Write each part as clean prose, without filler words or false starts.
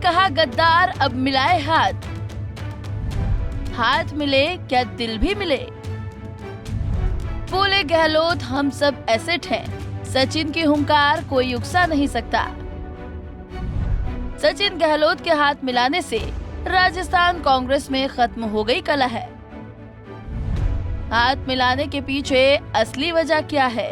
कहा गद्दार अब मिलाए हाथ, हाथ मिले क्या दिल भी मिले। बोले गहलोत हम सब एसेट हैं, सचिन की हुंकार कोई उकसा नहीं सकता। सचिन गहलोत के हाथ मिलाने से राजस्थान कांग्रेस में खत्म हो गई कलह है। हाथ मिलाने के पीछे असली वजह क्या है?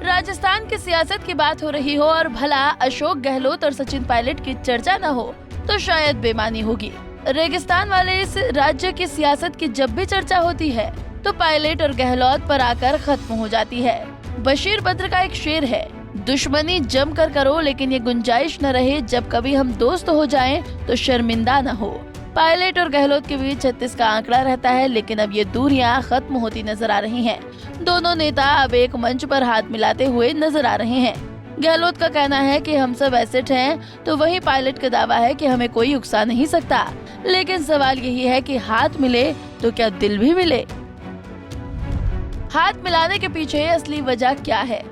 राजस्थान की सियासत की बात हो रही हो और भला अशोक गहलोत और सचिन पायलट की चर्चा न हो तो शायद बेमानी होगी। रेगिस्तान वाले इस राज्य की सियासत की जब भी चर्चा होती है तो पायलट और गहलोत पर आकर खत्म हो जाती है। बशीर बद्र का एक शेर है, दुश्मनी जम कर करो लेकिन ये गुंजाइश न रहे जब कभी हम दोस्त हो जाएं तो शर्मिंदा न हो। पायलट और गहलोत के बीच 36 का आंकड़ा रहता है, लेकिन अब ये दूरियां खत्म होती नजर आ रही हैं। दोनों नेता अब एक मंच पर हाथ मिलाते हुए नजर आ रहे हैं। गहलोत का कहना है कि हम सब एसेट हैं, तो वहीं पायलट का दावा है कि हमें कोई उकसा नहीं सकता। लेकिन सवाल यही है कि हाथ मिले तो क्या दिल भी मिले? हाथ मिलाने के पीछे असली वजह क्या है?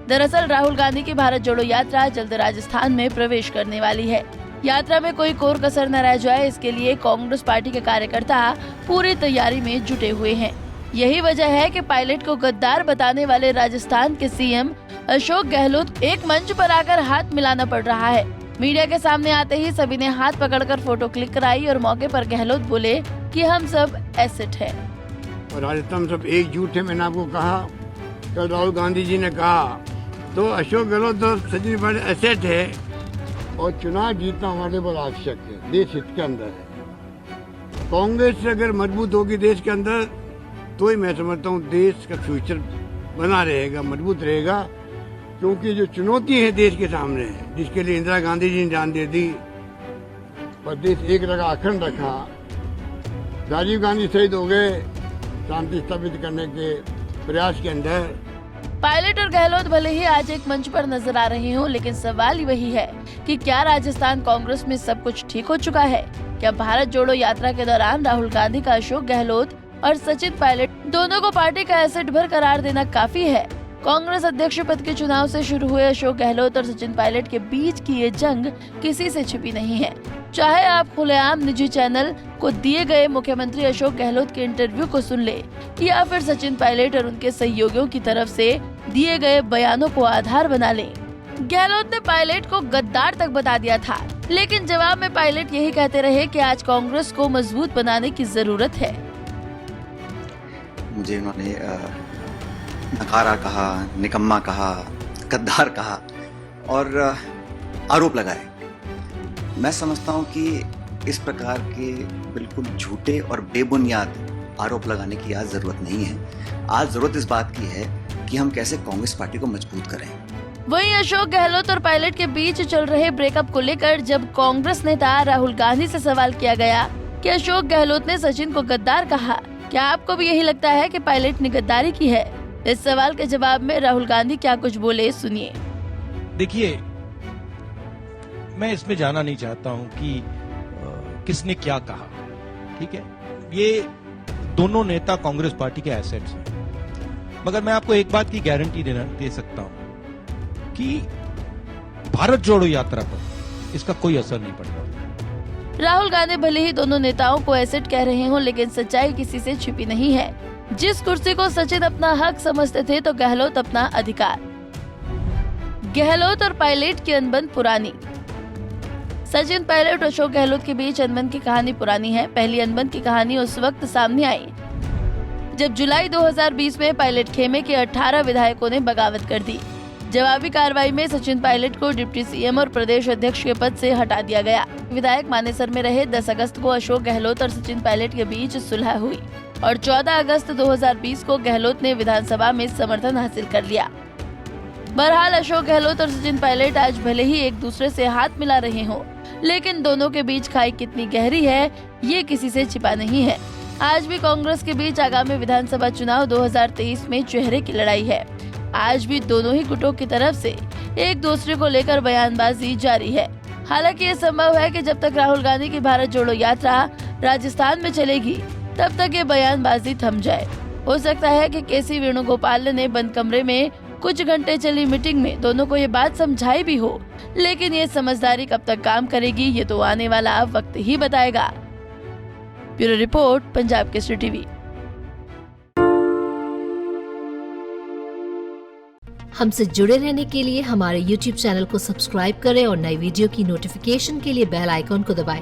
दरअसल राहुल गांधी की भारत जोड़ो यात्रा जल्द राजस्थान में प्रवेश करने वाली है। यात्रा में कोई कोर कसर न रह जाए, इसके लिए कांग्रेस पार्टी के कार्यकर्ता पूरी तैयारी में जुटे हुए हैं। यही वजह है कि पायलट को गद्दार बताने वाले राजस्थान के सीएम अशोक गहलोत एक मंच पर आकर हाथ मिलाना पड़ रहा है। मीडिया के सामने आते ही सभी ने हाथ पकड़कर फोटो क्लिक कराई और मौके पर गहलोत बोले कि हम सब एसेट हैं। और राजस्थान सब एकजुट है। मैंने आपको कहा, कल राहुल गांधी जी ने कहा तो अशोक गहलोत और सचिन पायलट एसेट है और चुनाव जीतना हमारे पर आवश्यक है, देश हित के अंदर है। कांग्रेस अगर मजबूत होगी देश के अंदर तो ही मैं समझता हूँ देश का फ्यूचर बना रहेगा, मजबूत रहेगा। क्योंकि जो चुनौती है देश के सामने है, जिसके लिए इंदिरा गांधी जी ने जान दे दी और देश एक रखा, अखंड रखा। राजीव गांधी शहीद हो गए शांति स्थापित करने के प्रयास के अंदर। पायलट और गहलोत भले ही आज एक मंच पर नजर आ रहे हो, लेकिन सवाल वही है कि क्या राजस्थान कांग्रेस में सब कुछ ठीक हो चुका है? क्या भारत जोड़ो यात्रा के दौरान राहुल गांधी का अशोक गहलोत और सचिन पायलट दोनों को पार्टी का एसेट भर करार देना काफी है? कांग्रेस अध्यक्ष पद के चुनाव से शुरू हुए अशोक गहलोत और सचिन पायलट के बीच की ये जंग किसी से छिपी नहीं है। चाहे आप खुलेआम निजी चैनल को दिए गए मुख्यमंत्री अशोक गहलोत के इंटरव्यू को सुन ले या फिर सचिन पायलट और उनके सहयोगियों की तरफ से दिए गए बयानों को आधार बना लें। गहलोत ने पायलट को गद्दार तक बता दिया था, लेकिन जवाब में पायलट यही कहते रहे कि आज कांग्रेस को मजबूत बनाने की जरूरत है। मुझे उन्होंने नकारा कहा, निकम्मा कहा, गद्दार कहा और आरोप लगाए। मैं समझता हूं कि इस प्रकार के बिल्कुल झूठे और बेबुनियाद आरोप लगाने की आज जरूरत नहीं है। आज जरूरत इस बात की है कि हम कैसे कांग्रेस पार्टी को मजबूत करें। वहीं अशोक गहलोत और पायलट के बीच चल रहे ब्रेकअप को लेकर जब कांग्रेस नेता राहुल गांधी से सवाल किया गया कि अशोक गहलोत ने सचिन को गद्दार कहा, क्या आपको भी यही लगता है कि पायलट ने गद्दारी की है? इस सवाल के जवाब में राहुल गांधी क्या कुछ बोले, सुनिए। देखिए, मैं इसमें जाना नहीं चाहता हूं कि किसने क्या कहा, ठीक है। ये दोनों नेता कांग्रेस पार्टी के एसेट्स हैं, मगर मैं आपको एक बात की गारंटी दे सकता हूं कि भारत जोड़ो यात्रा पर इसका कोई असर नहीं पड़ेगा। राहुल गांधी भले ही दोनों नेताओं को एसेट कह रहे हो, लेकिन सच्चाई किसी से छिपी नहीं है। जिस कुर्सी को सचिन अपना हक समझते थे तो गहलोत अपना अधिकार। गहलोत और पायलट की अनबन पुरानी। सचिन पायलट और अशोक गहलोत के बीच अनबन की कहानी पुरानी है। पहली अनबन की कहानी उस वक्त सामने आई जब जुलाई 2020 में पायलट खेमे के 18 विधायकों ने बगावत कर दी। जवाबी कार्रवाई में सचिन पायलट को डिप्टी सीएम और प्रदेश अध्यक्ष के पद से हटा दिया गया। विधायक मानेसर में रहे 10 अगस्त को अशोक गहलोत और सचिन पायलट के बीच सुलह हुई और 14 अगस्त 2020 को गहलोत ने विधानसभा में समर्थन हासिल कर लिया। बहरहाल अशोक गहलोत और सचिन पायलट आज भले ही एक दूसरे से हाथ मिला रहे हों, लेकिन दोनों के बीच खाई कितनी गहरी है ये किसी से छिपा नहीं है। आज भी कांग्रेस के बीच आगामी विधानसभा चुनाव 2023 में चेहरे की लड़ाई है। आज भी दोनों ही गुटों की तरफ से एक दूसरे को लेकर बयानबाजी जारी है। हालांकि ये संभव है कि जब तक राहुल गांधी की भारत जोड़ो यात्रा राजस्थान में चलेगी तब तक ये बयानबाजी थम जाए। हो सकता है कि केसी वेणुगोपाल ने बंद कमरे में कुछ घंटे चली मीटिंग में दोनों को ये बात समझाई भी हो, लेकिन ये समझदारी कब तक काम करेगी ये तो आने वाला वक्त ही बताएगा। Bureau report, Punjab Kesari TV. हमसे जुड़े रहने के लिए हमारे YouTube चैनल को सब्सक्राइब करें और नई वीडियो की नोटिफिकेशन के लिए बेल आइकॉन को दबाएं।